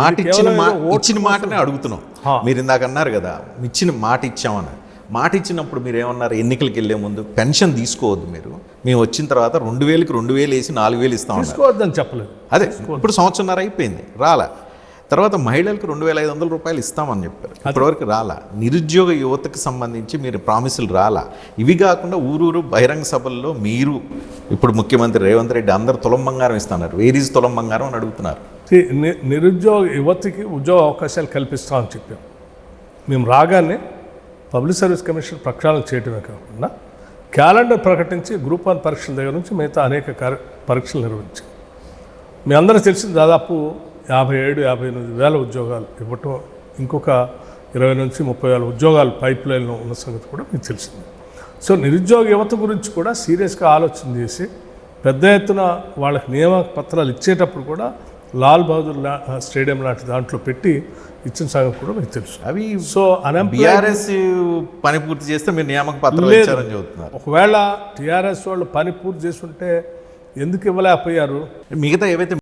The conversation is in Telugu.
మాట ఇచ్చిన మాటనే అడుగుతున్నాం. మీరు ఇందాక అన్నారు కదా, ఇచ్చిన మాట ఇచ్చామని. మాట ఇచ్చినప్పుడు మీరు ఏమన్నారు, ఎన్నికలకు వెళ్ళే ముందు పెన్షన్ తీసుకోవద్దు, మేము వచ్చిన తర్వాత 2000కి 2000 వేసి 4000 ఇస్తామన్నారు. తీసుకోవద్దని చెప్పలేదు. అదే ఇప్పుడు సంవత్సరంన్నర అయిపోయింది, రాలా. తర్వాత మహిళలకు 2500 రూపాయలు ఇస్తామని చెప్పారు, ఇప్పటివరకు రాలా. నిరుద్యోగ యువతకు సంబంధించి మీరు ప్రామిసులు రాలా. ఇవి కాకుండా ఊరూరు బహిరంగ సభల్లో మీరు ఇప్పుడు ముఖ్యమంత్రి రేవంత్ రెడ్డి అందరు తులం బంగారం ఇస్తున్నారు, వేరీజ్ తులం బంగారం అని అడుగుతున్నారు. నిరుద్యోగ యువతకి ఉద్యోగ అవకాశాలు కల్పిస్తామని చెప్పాం. మేము రాగానే పబ్లిక్ సర్వీస్ కమిషన్ ప్రక్షాళన చేయడమే కాకుండా క్యాలెండర్ ప్రకటించి గ్రూప్ 1 పరీక్షల దగ్గర నుంచి మిగతా అనేక పరీక్షలు నిర్వహించాం. మీ అందరూ తెలిసింది దాదాపు 57-58 వేల ఉద్యోగాలు ఇవ్వటం, ఇంకొక 20 నుంచి 30 వేల ఉద్యోగాలు పైప్ లైన్లో ఉన్న సంగతి కూడా మీకు తెలిసింది. సో నిరుద్యోగ యువత గురించి కూడా సీరియస్గా ఆలోచన చేసి పెద్ద ఎత్తున వాళ్ళకి నియామక పత్రాలు ఇచ్చేటప్పుడు కూడా లాల్ బహదూర్ స్టేడియం లాంటి దాంట్లో పెట్టి ఇచ్చిన సంగతి కూడా మీకు తెలుసు. అవి సో బీఆర్ఎస్ పని పూర్తి చేస్తే మీరు నియామక పత్రాలు ఇచ్చారని చెబుతున్నారు. ఒకవేళ టీఆర్ఎస్ వాళ్ళు పని పూర్తి చేస్తుంటే ఎందుకు ఇవ్వలేకపోయారు? మిగతా ఏవైతే